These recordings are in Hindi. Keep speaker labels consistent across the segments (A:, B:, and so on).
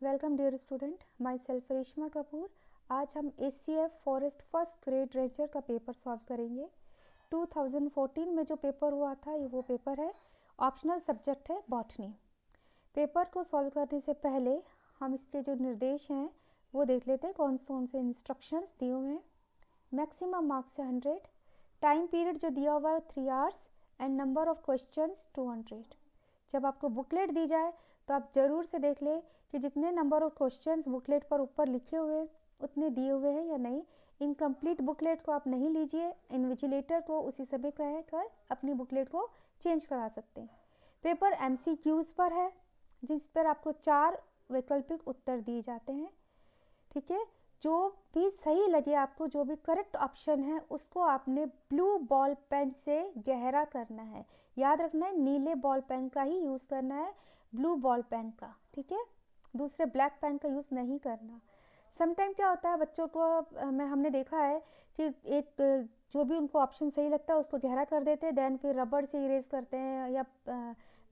A: Welcome dear student, myself Reshma Kapoor. आज हम ACF forest first grade ranger का पेपर सॉल्व करेंगे। 2014 में जो पेपर हुआ था ये वो पेपर है, ऑप्शनल सब्जेक्ट है बॉटनी। पेपर को सॉल्व करने से पहले हम इसके जो निर्देश हैं वो देख लेते हैं, कौन से इंस्ट्रक्शंस दिए हुए हैं। मैक्सिमम मार्क्स है 100, टाइम पीरियड जो दिया हुआ है 3 hours and number of questions 200। जब आपको बुकलेट दी जाए तो आप ज़रूर से देख लें कि जितने नंबर ऑफ क्वेश्चंस बुकलेट पर ऊपर लिखे हुए हैं उतने दिए हुए हैं या नहीं। इनकम्प्लीट बुकलेट को आप नहीं लीजिए, इन्विजिलेटर को उसी समय कह कर अपनी बुकलेट को चेंज करा सकते हैं। पेपर MCQs पर है जिस पर आपको 4 वैकल्पिक उत्तर दिए जाते हैं। ठीक है, जो भी सही लगे आपको, जो भी करेक्ट ऑप्शन है उसको आपने ब्लू बॉल पेन से गहरा करना है। याद रखना है नीले बॉल पेन का ही यूज़ करना है, ब्लू बॉल पेन का। ठीक है, दूसरे ब्लैक पेन का यूज़ नहीं करना। समटाइम क्या होता है बच्चों को, हमने देखा है कि एक जो भी उनको ऑप्शन सही लगता है उसको गहरा कर देते हैं, देन फिर रबड़ से इरेज करते हैं या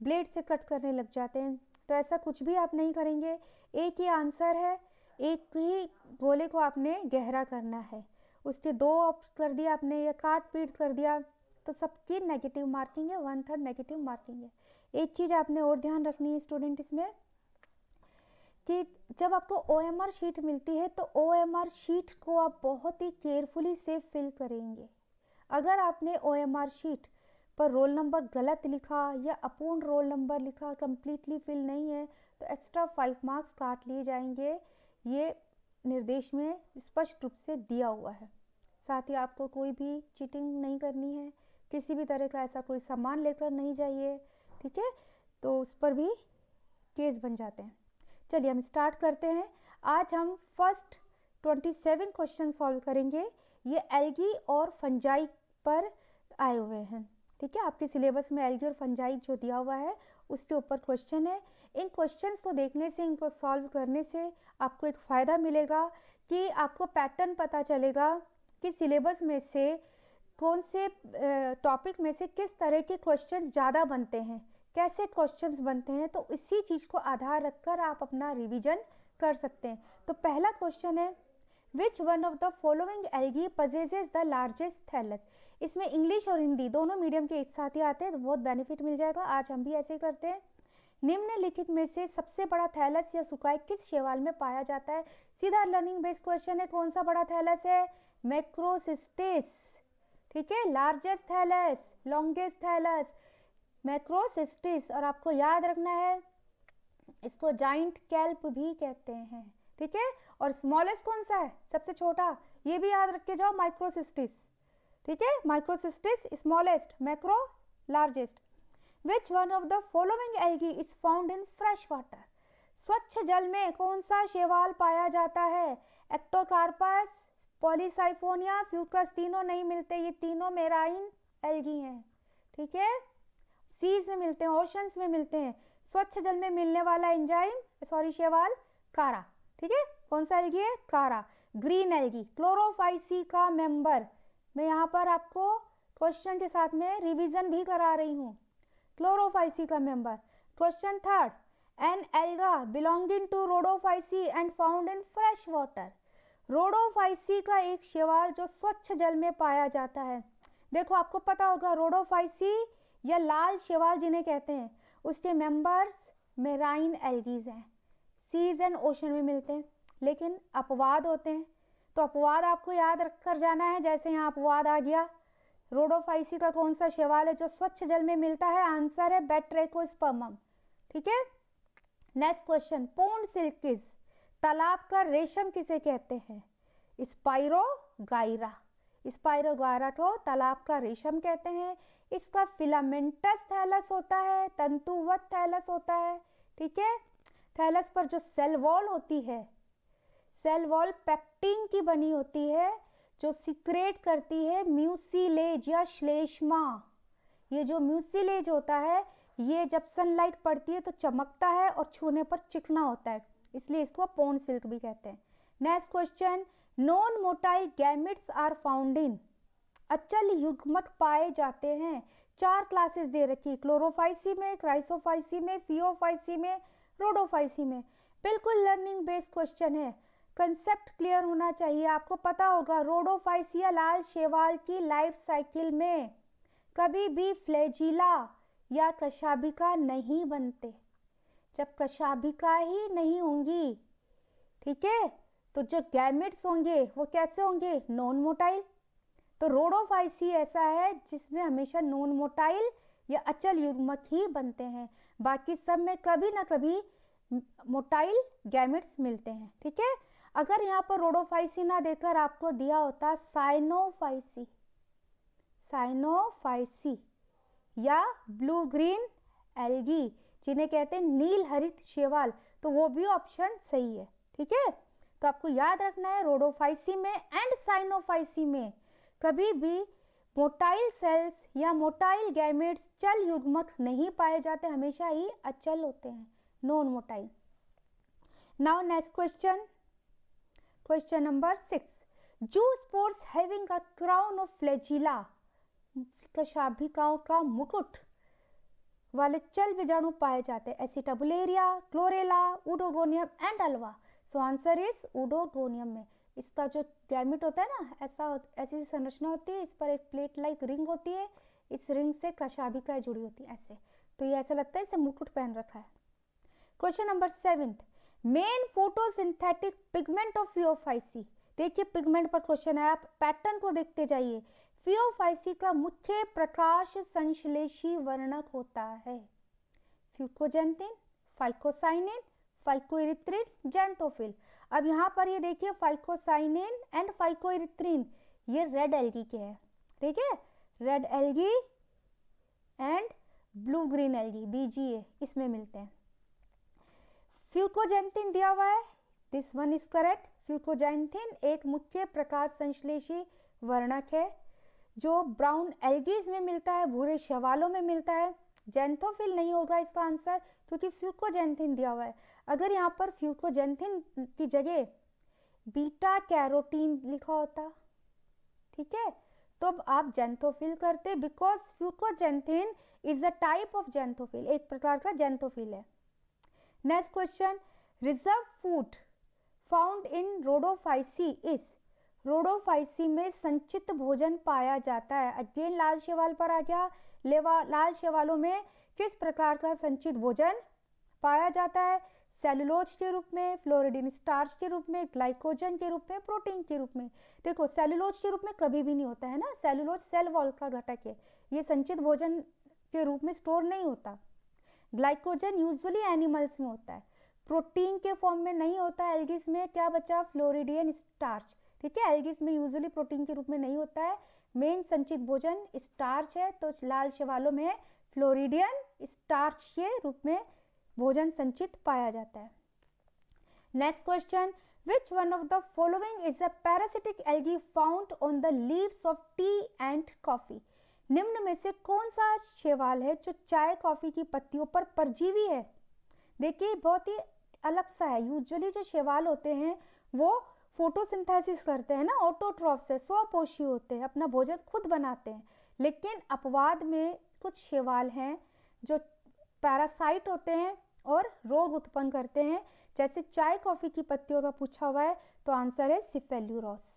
A: ब्लेड से कट करने लग जाते हैं। तो ऐसा कुछ भी आप नहीं करेंगे, एक ही आंसर है, एक ही गोले को आपने गहरा करना है। उसके 2 कर दिया आपने या काट पीट कर दिया तो सबकी नेगेटिव मार्किंग है, 1/3 नेगेटिव मार्किंग है। एक चीज़ आपने और ध्यान रखनी है स्टूडेंट इसमें कि जब आपको OMR शीट मिलती है तो OMR शीट को आप बहुत ही केयरफुली से फिल करेंगे। अगर आपने OMR शीट पर रोल नंबर गलत लिखा या अपूर्ण रोल नंबर लिखा, कंप्लीटली फिल नहीं है, तो एक्स्ट्रा 5 मार्क्स काट लिए जाएंगे। ये निर्देश में स्पष्ट रूप से दिया हुआ है। साथ ही आपको कोई भी चीटिंग नहीं करनी है, किसी भी तरह का ऐसा कोई सामान लेकर नहीं जाइए। ठीक है, तो उस पर भी केस बन जाते हैं। चलिए हम स्टार्ट करते हैं। आज हम फर्स्ट 27 क्वेश्चन सॉल्व करेंगे। ये एल्गी और फंजाई पर आए हुए हैं। ठीक है, आपके सिलेबस में एल्गी और फंजाई जो दिया हुआ है उसके ऊपर क्वेश्चन है। इन क्वेश्चंस को देखने से, इनको सॉल्व करने से आपको एक फ़ायदा मिलेगा कि आपको पैटर्न पता चलेगा कि सिलेबस में से कौन से टॉपिक में से किस तरह के क्वेश्चंस ज़्यादा बनते हैं, कैसे क्वेश्चंस बनते हैं। तो इसी चीज़ को आधार रखकर आप अपना रिवीजन कर सकते हैं। तो पहला क्वेश्चन है, which one of the following algae possesses the largest thallus. इसमें इंग्लिश और हिंदी दोनों मीडियम के एक साथ ही आते हैं तो बहुत बेनिफिट मिल जाएगा। आज हम भी ऐसे ही करते हैं। निम्नलिखित में से सबसे बड़ा थैलस या सुकाई किस शैवाल में पाया जाता है। सीधा लर्निंग बेस्ड क्वेश्चन है, कौन सा बड़ा थैलस है, मैक्रोसिस्टिस। ठीक है, लार्जेस्ट थैलस, लॉन्गेस्ट थैलस, मैक्रोसिस्टिस। और आपको याद रखना है इसको जाइंट कैल्प भी कहते हैं। ठीक है, और स्मॉलेस्ट कौन सा है, सबसे छोटा, ये भी याद रख के जाओ, माइक्रोसिस्टिस। ठीक है, Microcystis smallest, macro largest. Which one of the following algae is found in fresh water. स्वच्छ जल में कौन सा शैवाल पाया जाता है, एक्टोकार्पस, पॉलीसाइफोनिया, फ्यूकस। तीनों नहीं मिलते, ये तीनों मेराइन एल्गी हैं। ठीक है, सीज में मिलते हैं, ओशंस में मिलते हैं। स्वच्छ जल में मिलने वाला शैवाल कारा। ठीक है, कौन सा एल्गी है, कारा। ग्रीन एल्गी, क्लोरोफाइसी का मेंबर। मैं यहाँ पर आपको क्वेश्चन के साथ में रिवीजन भी करा रही हूँ। क्लोरोफाइसी का member. Question third, an alga belonging to rhodophyceae and found in fresh water. Rhodophyceae का एक शैवाल जो स्वच्छ जल में पाया जाता है। देखो आपको पता होगा रोडोफाइसी या लाल शैवाल जिन्हें कहते हैं, उसके मेंबर्स मेराइन एल्गीज हैं, सीज एंड ओशन में मिलते हैं। लेकिन अपवाद होते हैं, तो अपवाद आपको याद रखकर जाना है। जैसे यहाँ अपवाद आ गया, रोडोफाइसी का कौन सा शैवाल है जो स्वच्छ जल में मिलता है, आंसर है बैट्रेकोस्पर्मम। ठीक है, नेक्स्ट क्वेश्चन, पोन्ड सिल्किस, तालाब का रेशम किसे कहते हैं, स्पाइरोगाइरा। स्पाइरोगाइरा को तालाब का रेशम कहते हैं। इसका फिलामेंटस थैलस होता है, तंतुवत थैलस होता है। ठीक है, थैलस पर जो सेल वॉल होती है, सेल वॉल पेक्टिन की बनी होती है जो सिक्रेट करती है म्यूसिलेज या श्लेष्मा। ये जो म्यूसिलेज होता है ये जब सनलाइट पड़ती है तो चमकता है और छूने पर चिकना होता है, इसलिए इसको पोन्ड सिल्क भी कहते हैं। Next question, non motile gametes are found in. अचल युग्मक पाए जाते हैं। 4 क्लासेस दे रखी, क्लोरोफाइसी में, क्राइसोफाइसी में, फियोफाइसी में, रोडोफाइसी में। बिल्कुल लर्निंग बेस्ड क्वेश्चन है, कंसेप्ट क्लियर होना चाहिए। आपको पता होगा रोडोफाइसिया लाल शैवाल की लाइफ साइकिल में कभी भी फ्लैजिला या कशाभिका नहीं बनते। जब कशाभिका ही नहीं होंगी, ठीक है, तो जो गैमेट्स होंगे वो कैसे होंगे, नॉन मोटाइल। तो रोडोफाइसी ऐसा है जिसमें हमेशा नॉन मोटाइल या अचल युग्मक ही बनते हैं, बाकी सब में कभी ना कभी मोटाइल गैमेट्स मिलते हैं, ठीक है। अगर यहाँ पर रोडोफाइसी ना देकर आपको दिया होता साइनोफाइसी, साइनोफाइसी या ब्लू ग्रीन एल्गी जिन्हें कहते हैं नील हरित शैवाल, तो वो भी ऑप्शन सही है, ठीक है। तो आपको याद रखना है रोडोफाइसी में एंड साइनोफाइसी में कभी भी मोटाइल सेल्स या मोटाइल गैमेट्स चल युग्मक नहीं पाए जाते, हमेशा ही अचल होते हैं, non motile. Now next question, question number 6, zoospores having a crown of flagella, कशाभिकाओं का मुकुट वाले चल बीजाणु पाए जाते हैं, Acetabularia, Chlorella, Oedogonium and Ulva. So answer is Oedogonium में। इसका जो गैमेट होता है ना, ऐसी संरचना होती है, इस पर एक प्लेट लाइक रिंग होती है, इस रिंग से कशाभिकाएं जुड़ी होती है ऐसे, तो ये ऐसा लगता है इसे मुकुट पहन रखा है। Question number 7, main photosynthetic pigment of Phaeophyceae. देखिए पिगमेंट पर क्वेश्चन है, आप पैटर्न को देखते जाइए। फियोफाइसी का मुख्य प्रकाश संश्लेषी वर्णक होता है फ्यूकोजेंथिन, फाइकोसाइनिन, फाइकोइरिथ्रिन, जेंथोफिल। अब यहाँ पर ये देखिए फाइकोसाइनिन एंड फाइकोइरिथ्रिन ये रेड एल्गी के हैं, ठीक है, red algae and blue green algae BGA इसमें मिलते हैं। फ्यूकोजेंथिन दिया हुआ है, this one is correct. Fucoxanthin एक मुख्य प्रकाश संश्लेषी वर्णक है जो ब्राउन एल्गीज में मिलता है, भूरे शैवालों में मिलता है। जेंथोफिल नहीं होगा इसका आंसर क्योंकि फ्यूकोजेंथिन दिया हुआ है। अगर यहाँ पर फ्यूकोजेंथिन की जगह बीटा कैरोटीन लिखा होता, ठीक है, तो आप जेंथोफिल करते, because fucoxanthin is a type of xanthophyll, एक प्रकार का जेंथोफिल है। Next question, reserve food found in Rhodophyceae is, Rhodophyceae में संचित भोजन पाया जाता है। अगेन लाल शैवाल पर आ गया, लाल शैवालों में किस प्रकार का संचित भोजन पाया जाता है, सेलुलोज के रूप में, फ्लोरिडीन स्टार्च के रूप में, ग्लाइकोजन के रूप में, प्रोटीन के रूप में। देखो सेलुलोज के रूप में कभी भी नहीं होता है ना, सेलुलोज सेल वॉल का घटक है, ये संचित भोजन के रूप में स्टोर नहीं होता। ग्लाइकोजन यूजुअली एनिमल्स में होता है, प्रोटीन के फॉर्म में नहीं होता। एल्गिस में क्या बचा, फ्लोरिडियन स्टार्च, ठीक है, एल्गिस में यूजुअली प्रोटीन के रूप में नहीं होता है, मेन संचित भोजन स्टार्च है, तो लाल शैवालों में फ्लोरिडियन स्टार्च के रूप में भोजन संचित पाया जाता है। Next question, which one of the following is a parasitic algae found on the leaves of T and coffee. निम्न में से कौन सा शैवाल है जो चाय कॉफी की पत्तियों पर परजीवी है। देखिए बहुत ही अलग सा है, यूजुअली जो शैवाल होते हैं वो फोटोसिंथेसिस करते हैं ना, ऑटोट्रॉफ से स्वपोषी होते हैं, अपना भोजन खुद बनाते हैं, लेकिन अपवाद में कुछ शैवाल हैं जो पैरासाइट होते हैं और रोग उत्पन्न करते हैं, जैसे चाय कॉफी की पत्तियों का पूछा हुआ है, तो आंसर है सिफेल्यूरोस।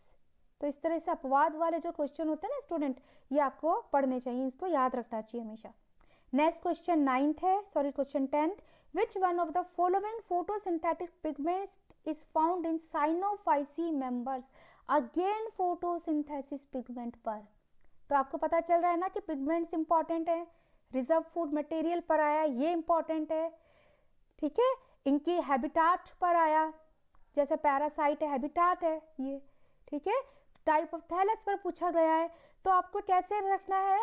A: तो इस तरह से अपवाद वाले जो क्वेश्चन होते हैं ना स्टूडेंट, ये आपको पढ़ने चाहिए, इसको याद रखना चाहिए हमेशा। नेक्स्ट क्वेश्चन 9th है, sorry question 10th, which one of the following photosynthetic pigments is found in Cyanophyceae members, again photosynthesis pigment पर। तो आपको पता चल रहा है ना कि पिगमेंट्स इंपॉर्टेंट है, रिजर्व फूड मटेरियल पर आया ये इंपॉर्टेंट है, ठीक है, इनकी हैबिटाट पर आया, जैसे पैरासाइट है हैबिटाट है ये, ठीक है, टाइप ऑफ थैलस पर पूछा गया है। तो आपको कैसे रखना है,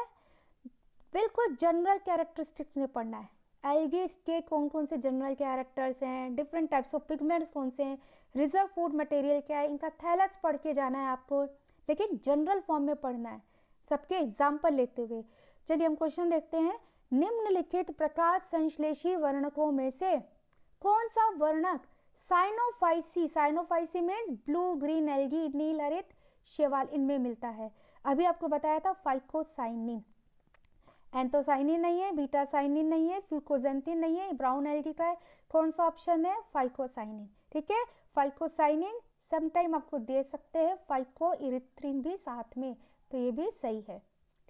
A: बिल्कुल जनरल कैरेक्टरिस्टिक्स में पढ़ना है, एल्गीज के कौन कौन से जनरल कैरेक्टर्स हैं, डिफरेंट टाइप्स ऑफ पिगमेंट्स कौन से हैं, रिजर्व फूड मटेरियल क्या है, इनका थैलस पढ़ के जाना है आपको, लेकिन जनरल फॉर्म में पढ़ना है, सबके एग्जाम्पल लेते हुए। चलिए हम क्वेश्चन देखते हैं, निम्नलिखित प्रकाश संश्लेषी वर्णकों में से कौन सा वर्णक Cyanophyceae, Cyanophyceae means blue green algae, नील हरित शैवाल, इनमें मिलता है। अभी आपको बताया था फाइकोसाइनिन, एंथोसाइनिन नहीं है, बीटासाइनिन नहीं है, फ्यूकोजेंथिन नहीं है, ब्राउन एल्गी का है। कौन सा ऑप्शन है? फाइकोसाइनिन। ठीक है, फाइकोसाइनिन समटाइम आपको दे सकते हैं फाइकोइरिथ्रिन भी साथ में, तो ये भी सही है।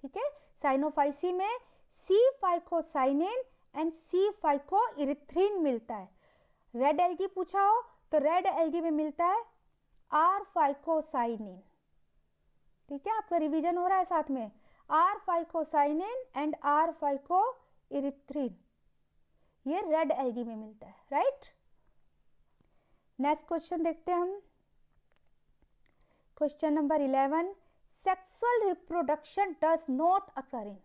A: ठीक है, साइनोफाइसी में सी फाइकोसाइनिन एंड सी फाइकोइरिथ्रिन मिलता है। रेड एल्गी पूछा हो तो रेड एल्गी में मिलता है आर फाइकोसाइनिन। ठीक है, आपका रिवीजन हो रहा है साथ में, आर फाइकोसाइनिन एंड आर फाइकोइरिथ्रिन, ये रेड एल्गी में मिलता है। राइट, नेक्स्ट क्वेश्चन देखते हैं हम। Question number 11, sexual reproduction does not occur in,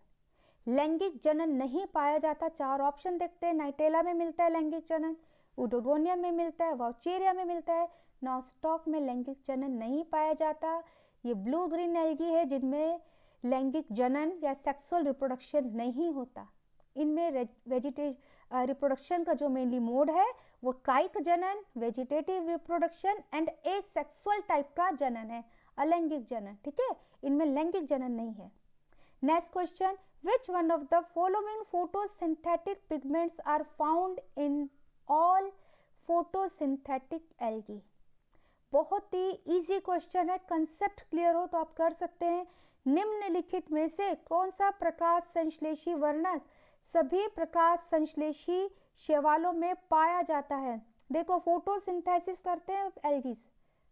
A: लैंगिक जनन नहीं पाया जाता। चार ऑप्शन देखते हैं। नाइटेला में मिलता है लैंगिक जनन, उडोगोनिया में मिलता है, वाउचेरिया में मिलता है, नॉस्टॉक में लैंगिक जनन नहीं पाया जाता। ये ब्लू ग्रीन एल्गी है जिनमें लैंगिक जनन या सेक्सुअल रिप्रोडक्शन नहीं होता। इनमें रिप्रोडक्शन का जो मेनली मोड है वो कायिक जनन, vegetative reproduction and asexual type का जनन है, अलैंगिक जनन। ठीक है, इनमें लैंगिक जनन नहीं है। Next question, which one of the following photosynthetic pigments are found in all photosynthetic algae? बहुत ही इजी क्वेश्चन है, कंसेप्ट क्लियर हो तो आप कर सकते हैं। निम्नलिखित में से कौन सा प्रकाश संश्लेषी वर्णक सभी प्रकाश संश्लेषी शैवालों में पाया जाता है? देखो, फोटोसिंथेसिस करते हैं एल्गीज,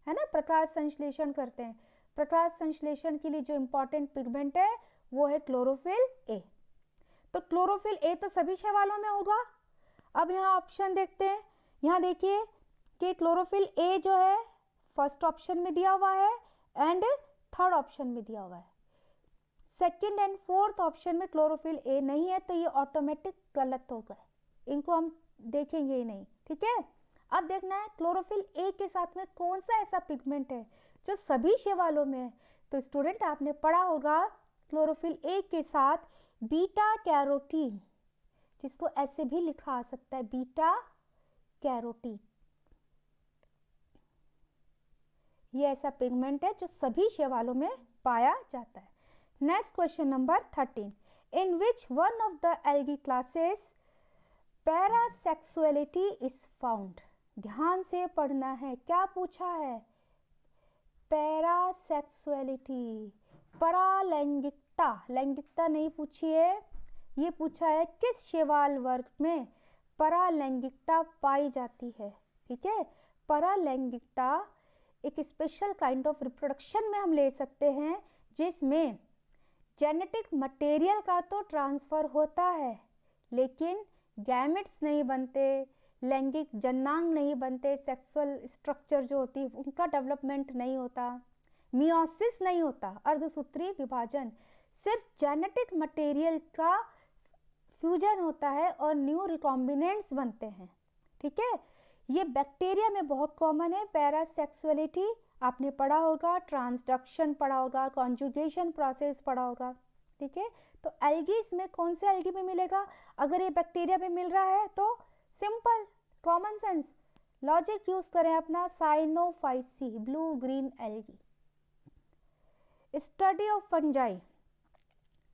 A: है ना, प्रकाश संश्लेषण करते हैं। प्रकाश संश्लेषण के लिए जो इंपॉर्टेंट पिगमेंट है वो है क्लोरोफिल ए। तो क्लोरोफिल ए तो सभी शैवालों में होगा। अब यहाँ ऑप्शन देखते हैं। यहाँ देखिए कि क्लोरोफिल ए जो है फर्स्ट ऑप्शन में दिया हुआ है एंड थर्ड ऑप्शन में दिया हुआ है। सेकंड एंड फोर्थ ऑप्शन में क्लोरोफिल ए नहीं है, तो ये ऑटोमेटिक गलत हो गए, इनको हम देखेंगे ही नहीं। ठीक है, अब देखना है क्लोरोफिल ए के साथ में कौन सा ऐसा पिगमेंट है जो सभी शैवालों में है। तो स्टूडेंट, आपने पढ़ा होगा क्लोरोफिल ए के साथ बीटा कैरोटीन, जिसको ऐसे भी लिखा आ सकता है, बीटा कैरोटीन। ये ऐसा पिगमेंट है जो सभी शैवालों में पाया जाता है। Next question number 13, in which one of the algae classes parasexuality is found? ध्यान से पढ़ना है, क्या पूछा है? पैरासेक्सुअलिटी, परालैंगिकता, लैंगिकता नहीं पूछी है, ये पूछा है किस शैवाल वर्ग में परालैंगिकता पाई जाती है। ठीक है, परालैंगिकता एक स्पेशल काइंड ऑफ रिप्रोडक्शन में हम ले सकते हैं जिसमें जेनेटिक मटेरियल का तो ट्रांसफर होता है लेकिन गैमेट्स नहीं बनते, लैंगिक जननांग नहीं बनते, सेक्सुअल स्ट्रक्चर जो होती है उनका डेवलपमेंट नहीं होता, मियोसिस नहीं होता, अर्धसूत्री विभाजन, सिर्फ जेनेटिक मटेरियल का फ्यूजन होता है और न्यू रिकॉम्बिनेंट्स बनते हैं। ठीक है, ये बैक्टीरिया में बहुत कॉमन है पैरासेक्सुअलिटी। आपने पढ़ा होगा, ट्रांसडक्शन पढ़ा होगा, कॉन्जुगेशन प्रोसेस पढ़ा होगा। ठीक है, तो एल्गीज में कौन से एल्गी में मिलेगा? अगर ये बैक्टीरिया में मिल रहा है तो simple common sense logic use करें अपना, Cyanophyceae, blue green algae. Study of fungi,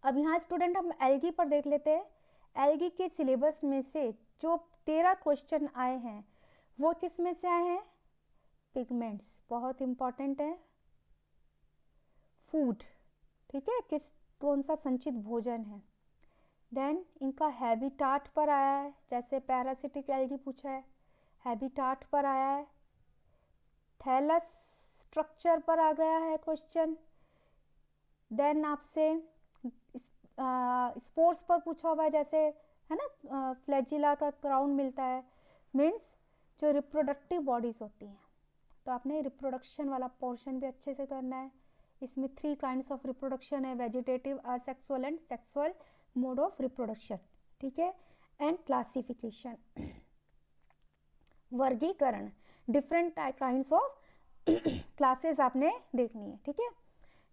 A: अब यहाँ स्टूडेंट हम एल्गी पर देख लेते हैं। एल्गी के सिलेबस में से जो 13 क्वेश्चन आए हैं वो किस में से आए हैं? पिगमेंट्स, बहुत इंपॉर्टेंट है। फूड, ठीक है, कौन सा संचित भोजन है। देन इनका हैबिटाट पर आया है, जैसे पैरासिटिक एल्गी पूछा है, हैबिटाट पर आया है। थैलस स्ट्रक्चर पर आ गया है क्वेश्चन। देन आपसे स्पोर्स पर पूछा हुआ है, जैसे है ना, फ्लैजिला का क्राउन मिलता है, मीन्स जो रिप्रोडक्टिव बॉडीज होती हैं। तो आपने रिप्रोडक्शन वाला पोर्शन भी अच्छे से करना है। इसमें 3 काइंड्स ऑफ रिप्रोडक्शन है, vegetative, asexual and sexual mode of reproduction. ठीक है, एंड क्लासिफिकेशन, वर्गीकरण, डिफरेंट काइंड्स ऑफ क्लासेस आपने देखनी है। ठीक है,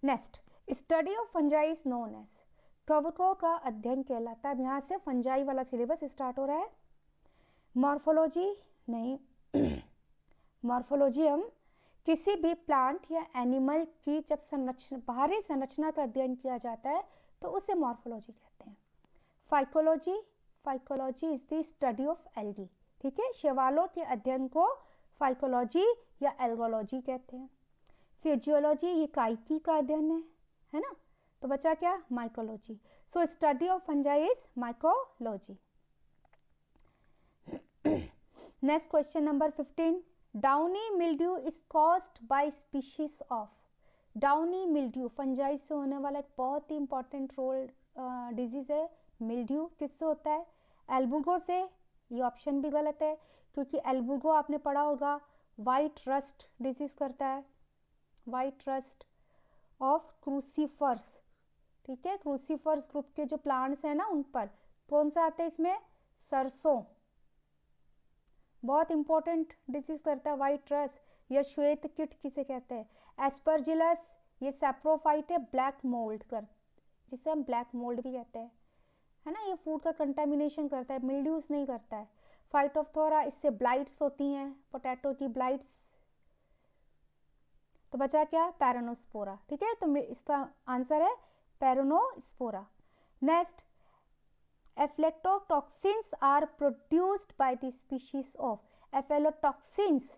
A: next, study of fungi is known as, कवकों का अध्ययन कहलाता है। यहाँ से फंजाई वाला सिलेबस स्टार्ट हो रहा है। मॉर्फोलॉजी नहीं, मॉर्फोलॉजी हम किसी भी प्लांट या एनिमल की जब संरचना, बाहरी संरचना का अध्ययन किया जाता है तो उसे मॉर्फोलॉजी कहते हैं। Phycology, phycology is the study of algae, ठीक है, शैवालों के अध्ययन को फाइकोलॉजी या एल्गोलॉजी कहते हैं। फिजियोलॉजी ये काइकी का अध्ययन है ना, तो बचा क्या, mycology. So study of fungi is mycology. Next question number 15, downy mildew is caused by species of. Downy mildew fungi से होने वाला एक बहुत ही इंपॉर्टेंट रोल डिजीज है। मिल्ड्यू किससे होता है, एल्बुगो से। ये ऑप्शन भी गलत है क्योंकि एल्बुगो आपने पढ़ा होगा वाइट रस्ट डिजीज करता है, वाइट रस्ट ऑफ क्रूसीफर्स, ठीक है, क्रूसीफर्स ग्रुप के जो प्लांट्स हैं ना उन पर कौन सा आता है इसमें, सरसों, बहुत इंपॉर्टेंट डिजीज करता है वाइट रस्ट, या श्वेत कीट किसे कहते हैं, एस्परजिलस, ये सैप्रोफाइट है, ब्लैक मोल्ड कर, जिसे हम ब्लैक मोल्ड भी कहते हैं, है ना, ये फूड का कंटामिनेशन करता है, मिल्ड्यूज नहीं करता है। फाइटोप्थोरा, इससे ब्लाइट्स होती हैं, पोटैटो की ब्लाइट्स। तो बचा क्या, पैरानोस्पोरा, ठीक है, तो इसका आंसर है Peronospora. Next, aflatoxins are produced by the species of. Aflatoxins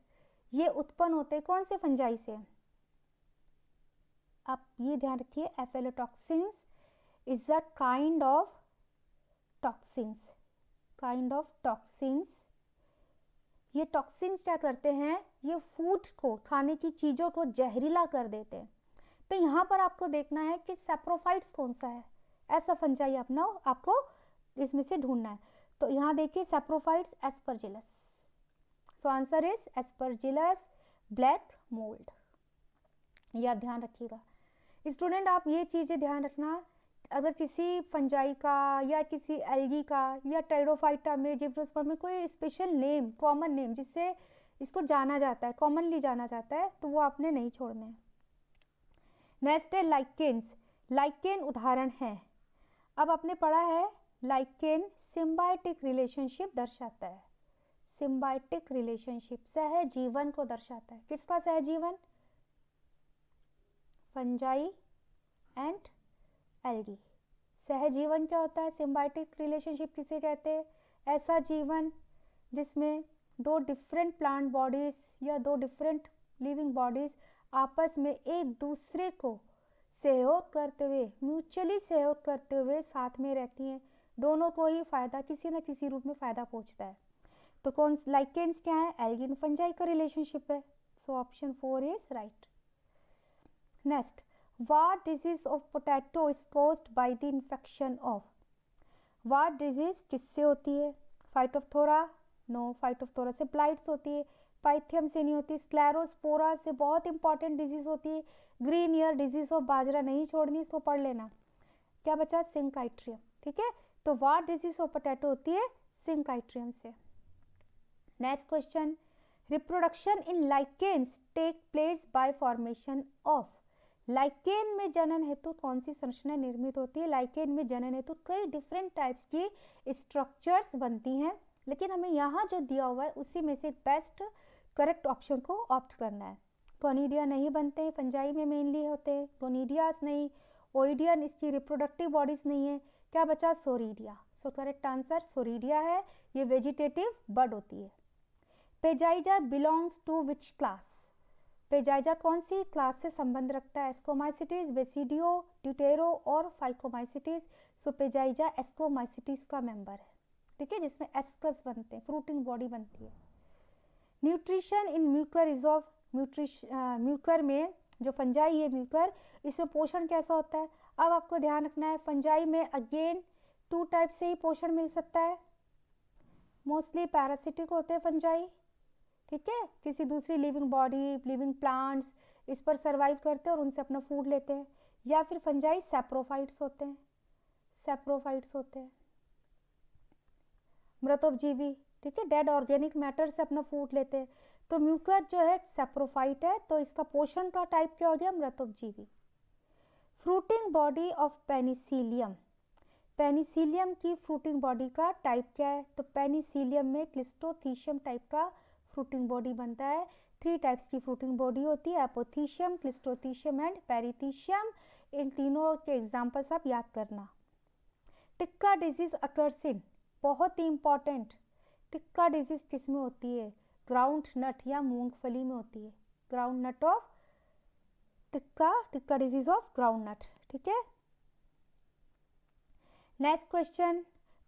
A: ये उत्पन्न होते हैं कौन से फंजाई से, आप ये ध्यान रखिए, aflatoxins is a kind of toxins, kind of toxins. ये टॉक्सिन्स क्या करते हैं, ये फूड को, खाने की चीज़ों को जहरीला कर देते हैं। तो यहाँ पर आपको देखना है कि सैप्रोफाइट्स कौन सा है, ऐसा फंजाई अपना आपको इसमें से ढूंढना है। तो यहाँ देखिए saprophytes, Aspergillus, so answer is Aspergillus black mould, ये आप ध्यान रखिएगा। स्टूडेंट आप ये चीज़ें ध्यान रखना, अगर किसी फंजाई का या किसी एल्गी का या टेरोफाइटा में, जिम्नोस्पर्म में कोई स्पेशल नेम, कॉमन नेम जिससे इसको जाना जाता है, कॉमनली जाना जाता है, तो वो आपने नहीं छोड़ने हैं। नेक्स्ट है लाइकेन्स। लाइकेन उदाहरण है, अब आपने पढ़ा है लाइकेन सिम्बायोटिक रिलेशनशिप दर्शाता है, सिम्बायोटिक रिलेशनशिप सहजीवन को दर्शाता है। किसका सहजीवन, फंजाई एंड एल्गी। सहजीवन क्या होता है, सिम्बायोटिक रिलेशनशिप किसे कहते हैं, ऐसा जीवन जिसमें दो डिफरेंट प्लांट बॉडीज या दो डिफरेंट लिविंग बॉडीज आपस में एक दूसरे को सहयोग करते हुए, म्यूचुअली सहयोग करते हुए साथ में रहती हैं, दोनों को ही फायदा किसी न किसी रूप में फायदा पहुंचता है। तो कौन लाइकेन्स क्या है, एल्गी एंड फंजाई का रिलेशनशिप है, so option 4 is right. Next, what disease of potato is caused by the infection of. What disease किससे होती है, फाइटोप्थोरा, नो, फाइटोप्थोरा से ब्लाइट्स होती है, पाइथियम से नहीं होती, स्क्लेरोस्पोरा से बहुत इंपॉर्टेंट डिजीज होती है, ग्रीन ईयर डिजीज ऑफ बाजरा नहीं छोड़नी, इसको पढ़ लेना। क्या बचा, सिंकाइट्रियम, ठीक है, तो वाट डिजीज ऑफ पोटैटो होती है सिंकाइट्रियम से। Next question, reproduction in lichens take place by formation of. Lichen में जनन हेतु कौन सी संरचना निर्मित होती है, लाइकेन में जनन हेतु कई डिफरेंट टाइप्स की स्ट्रक्चर्स बनती हैं, लेकिन हमें यहाँ जो दिया हुआ है उसी में से बेस्ट करेक्ट ऑप्शन को ऑप्ट करना है। क्लोनिडिया नहीं बनते हैं, फंजाई में मेनली होते हैं, क्लोनिडियास नहीं, ओइडियन इसकी रिप्रोडक्टिव बॉडीज नहीं है, क्या बचा, सोरीडिया, सो करेक्ट आंसर सोरीडिया है, ये वेजिटेटिव बर्ड होती है। पेजाइजा बिलोंग्स टू विच क्लास। पेजाइजा कौन सी क्लास से संबंध रखता है, एस्कोमाइसिटीज, बेसिडियो, ड्यूटेरो और फाइकोमाइसिटीज, सो पेजाइजा एस्कोमाइसिटीज का मेंबर है, ठीक है, जिसमें एस्कस बनते हैं, फ्रूटिंग बॉडी बनती है। Nutrition in Mucor is of, Mucor में जो फंजाई है म्यूकर, इसमें पोषण कैसा होता है। अब आपको ध्यान रखना है, फंजाई में अगेन 2 टाइप से ही पोषण मिल सकता है, मोस्टली पैरासिटिक होते हैं फंजाई, ठीक है, किसी दूसरी लिविंग बॉडी, लिविंग प्लांट्स इस पर सर्वाइव करते हैं और उनसे अपना फूड लेते हैं, या फिर फंजाई सैप्रोफाइट्स होते हैं, सैप्रोफाइट्स होते हैं, मृतोपजीवी, ठीक है, डेड ऑर्गेनिक मैटर से अपना फूड लेते हैं। तो म्यूकर जो है सैप्रोफाइट है, तो इसका पोषण का टाइप क्या हो गया, मृतोपजीवी। Fruiting body of Penicillium, Penicillium की फ्रूटिंग बॉडी का टाइप क्या है, तो पेनिसिलियम में क्लिस्टोथीशियम टाइप का फ्रूटिंग बॉडी बनता है। 3 टाइप्स की फ्रूटिंग बॉडी होती है, एपोथीशियम, क्लिस्टोथीशियम एंड पेरिथीशियम, इन तीनों के एग्जाम्पल्स आप याद करना। टिक्का डिजीज अकर्स इन, बहुत ही इंपॉर्टेंट, टिक्का डिजीज किस में होती है? ग्राउंड नट या मूंगफली में होती है। Ground nut of tikka disease of ground nut, ठीक है। Next question,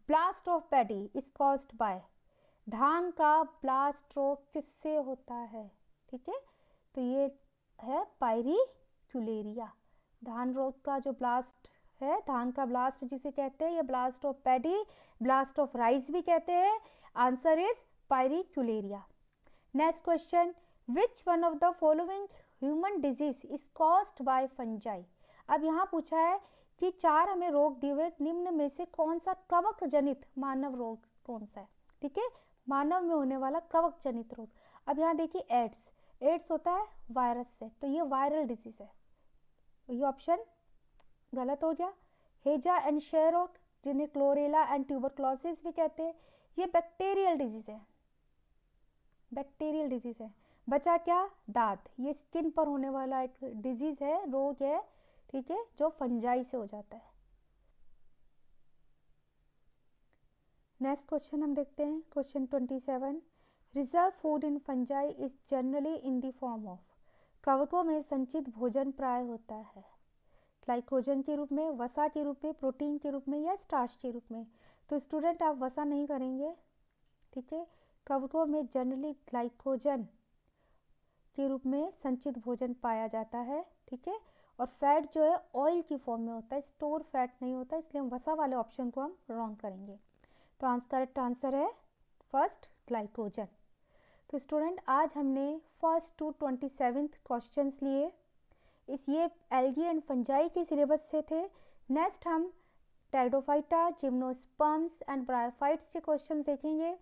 A: blast of paddy is caused by, धान का ब्लास्ट रोग किससे होता है? ठीक है, तो ये है पायरिक्यूलेरिया। धान रोग का जो ब्लास्ट है, धान का ब्लास्ट जिसे कहते हैं, ये blast of paddy, blast of rice भी कहते हैं। Answer is Pyricularia. Next question, which one of the following human disease is caused by fungi. अब यहाँ पूछा है कि 4 हमें रोग दिए हुए, निम्न में से कौन सा कवक जनित मानव रोग कौन सा है? ठीक है, मानव में होने वाला कवक जनित रोग। अब यहाँ देखिए एड्स होता है वायरस से, तो ये वायरल डिजीज है, ये ऑप्शन गलत हो गया। हेजा एंड शेरोट, जिन्हें क्लोरेला एंड ट्यूबरक्लोसिस भी कहते हैं, ये बैक्टीरियल डिजीज है, बैक्टीरियल डिजीज है। बचा क्या? दाद, ये स्किन पर होने वाला एक डिजीज है, रोग है, ठीक है, जो फंजाई से हो जाता है। नेक्स्ट क्वेश्चन हम देखते हैं, question 27, reserve food in fungi is generally in the form of, कवकों में संचित भोजन प्राय होता है ग्लाइकोजन के रूप में, वसा के रूप में, प्रोटीन के रूप में या स्टार्च के रूप में। तो स्टूडेंट आप वसा नहीं करेंगे, ठीक है, कवकों में जनरली ग्लाइकोजन के रूप में संचित भोजन पाया जाता है, ठीक है, और फैट जो है ऑयल की फॉर्म में होता है, स्टोर फैट नहीं होता, इसलिए हम वसा वाले ऑप्शन को हम रॉन्ग करेंगे। तो करेक्ट आंसर है फर्स्ट, ग्लाइकोजन। तो स्टूडेंट आज हमने फर्स्ट टू 27 क्वेश्चंस लिए, ये एल्गी एंड फंजाई के सिलेबस से थे। नेक्स्ट हम टेरिडोफाइटा, जिम्नोस्पर्म्स एंड ब्रायोफाइट्स के क्वेश्चंस देखेंगे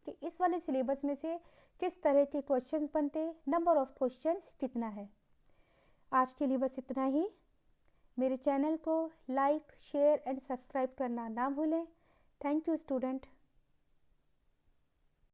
A: कि इस वाले सिलेबस में से किस तरह के क्वेश्चंस बनते, नंबर ऑफ क्वेश्चंस कितना है। आज के लिए बस इतना ही। मेरे चैनल को लाइक, शेयर एंड सब्सक्राइब करना ना भूलें। Thank you student.